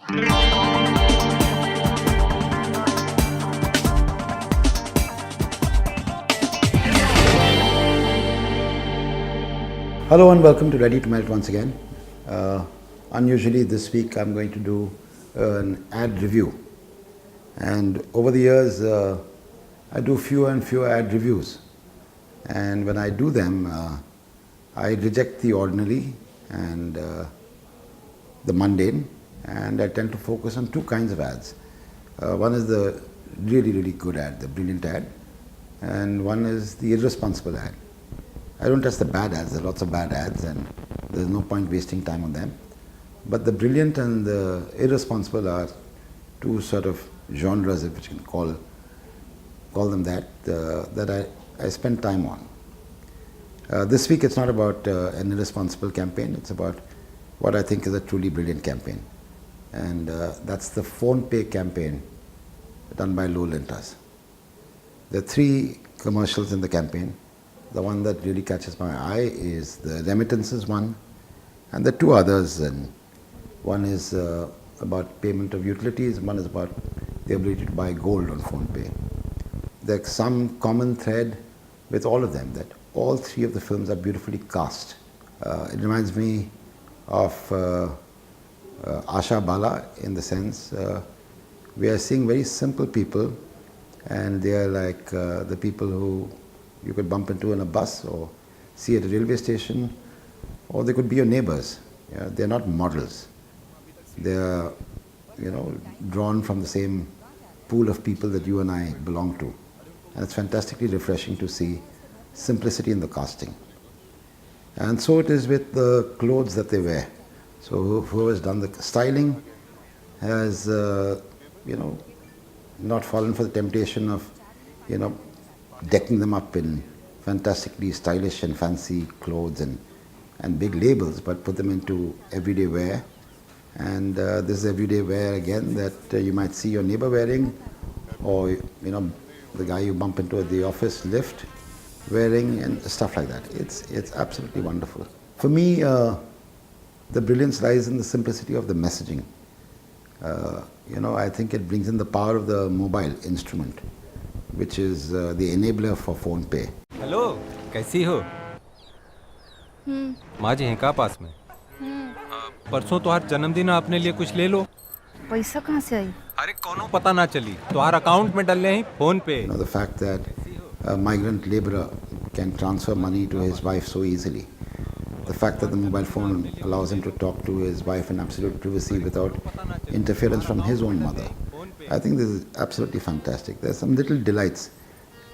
Hello and welcome to Ready to Melt once again. Unusually this week I'm going to do an ad review, and over the years I do fewer and fewer ad reviews, and when I do them I reject the ordinary and the mundane, and I tend to focus on two kinds of ads. One is the really good ad, the brilliant ad, and one is the irresponsible ad. I don't touch the bad ads. There are lots of bad ads and there's no point wasting time on them. But the brilliant and the irresponsible are two sort of genres, if you can call them that I spend time on. This week it's not about an irresponsible campaign. It's about what I think is a truly brilliant campaign. And that's the PhonePe campaign done by Lowe Lintas. There are three commercials in the campaign. The one that really catches my eye is the Remittances one, and the two others. And one is about payment of utilities, one is about the ability to buy gold on PhonePe. There's some common thread with all of them, that all three of the films are beautifully cast. It reminds me of Asha Bala, in the sense we are seeing very simple people, and they are like the people who you could bump into in a bus or see at a railway station, or they could be your neighbors. Yeah, they're not models. They're, drawn from the same pool of people that you and I belong to. And it's fantastically refreshing to see simplicity in the casting. And so it is with the clothes that they wear. So whoever has done the styling has, not fallen for the temptation of, decking them up in fantastically stylish and fancy clothes and big labels, but put them into everyday wear. And this is everyday wear again that you might see your neighbor wearing, or the guy you bump into at the office lift wearing, and stuff like that. It's absolutely wonderful. For me, the brilliance lies in the simplicity of the messaging. I think it brings in the power of the mobile instrument, which is the enabler for PhonePe. Hello, कैसी हो? माँ जी हैं का पास में? परसों तुम्हारा जन्मदिन है, अपने लिए कुछ ले लो। पैसा कहाँ से आई? अरे कोनो पता ना चली, तुम्हारा अकाउंट में डाल हैं फोन पे। The fact that a migrant laborer can transfer money to his wife so easily, the fact that the mobile phone allows him to talk to his wife in absolute privacy without interference from his own mother. I think this is absolutely fantastic. There's some little delights,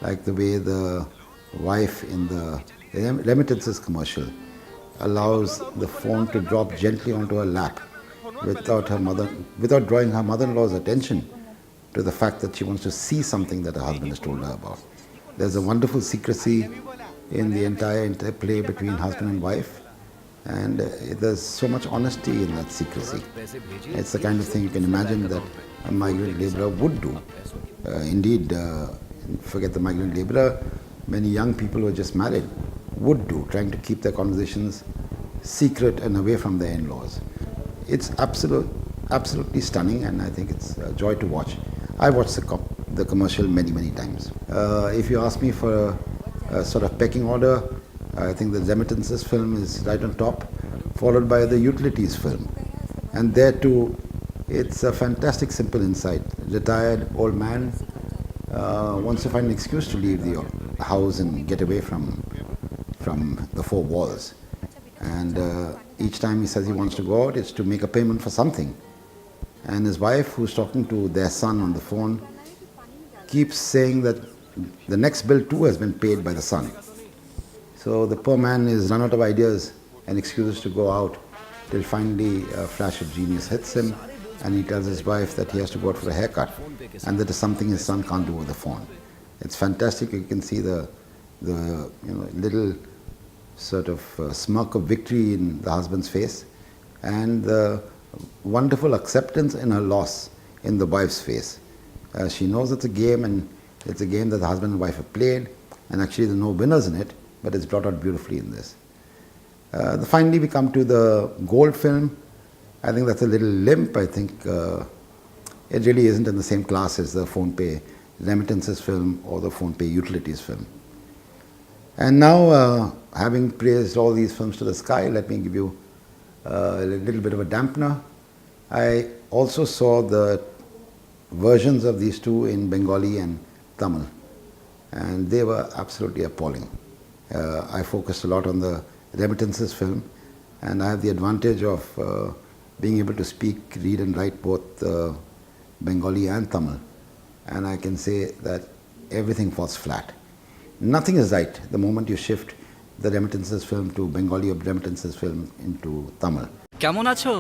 like the way the wife in the Remittances commercial allows the phone to drop gently onto her lap without drawing her mother-in-law's attention to the fact that she wants to see something that her husband has told her about. There's a wonderful secrecy in the entire interplay between husband and wife, and there's so much honesty in that secrecy. It's the kind of thing you can imagine that a migrant laborer would do. Indeed, forget the migrant laborer, many young people who are just married would do, trying to keep their conversations secret and away from their in-laws. It's absolutely stunning, and I think it's a joy to watch. I watched the commercial many times. If you ask me for a sort of pecking order, I think the Remittances film is right on top, followed by the utilities film. And there too, it's a fantastic simple insight. Retired old man wants to find an excuse to leave the house and get away from the four walls. And each time he says he wants to go out, it's to make a payment for something. And his wife, who's talking to their son on the phone, keeps saying that the next bill too has been paid by the son. So the poor man is run out of ideas and excuses to go out, till finally a flash of genius hits him, and he tells his wife that he has to go out for a haircut, and that is something his son can't do over the phone. It's fantastic. You can see the little sort of smirk of victory in the husband's face, and the wonderful acceptance in her loss in the wife's face. She knows it's a game, and it's a game that the husband and wife have played, and actually there are no winners in it, but it's brought out beautifully in this. Finally we come to the gold film, I think that's a little limp. I think it really isn't in the same class as the PhonePe Remittances film or the PhonePe Utilities film. And now, having praised all these films to the sky, let me give you a little bit of a dampener. I also saw the versions of these two in Bengali and Tamil, and they were absolutely appalling. I focused a lot on the Remittances film, and I have the advantage of being able to speak, read and write both Bengali and Tamil, and I can say that everything falls flat. Nothing is right the moment you shift the Remittances film to Bengali or Remittances film into Tamil. কেমন আছো?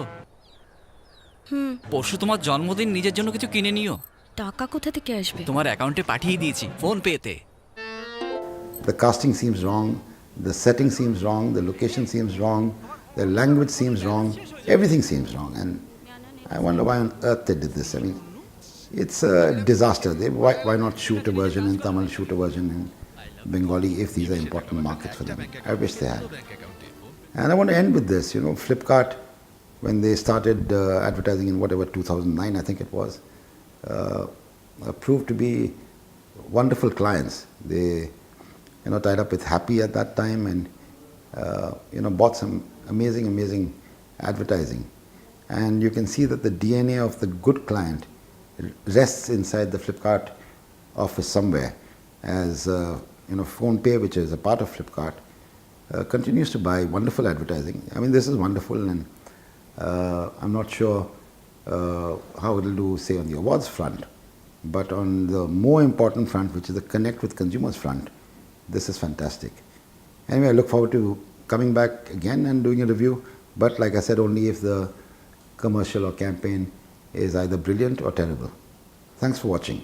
পরশু তোমার জন্মদিন, নিজের জন্য কিছু কিনে নিও। টাকা কোথা থেকে আসবে? তোমার অ্যাকাউন্টে পাঠিয়ে দিয়েছি ফোন পেতে। The casting seems wrong, the setting seems wrong, the location seems wrong, the language seems wrong, everything seems wrong, and I wonder why on earth they did this. I mean, it's a disaster. Why not shoot a version in Tamil, shoot a version in Bengali if these are important markets for them? I wish they had. And I want to end with this. You know, Flipkart, when they started advertising in whatever 2009, I think it was, proved to be wonderful clients. They, tied up with Happy at that time and, bought some amazing advertising. And you can see that the DNA of the good client rests inside the Flipkart office somewhere, as PhonePe, which is a part of Flipkart, continues to buy wonderful advertising. I mean, this is wonderful, and I'm not sure how it will do, say, on the awards front, but on the more important front, which is the connect with consumers front, this is fantastic. Anyway, I look forward to coming back again and doing a review, but like I said, only if the commercial or campaign is either brilliant or terrible. Thanks for watching.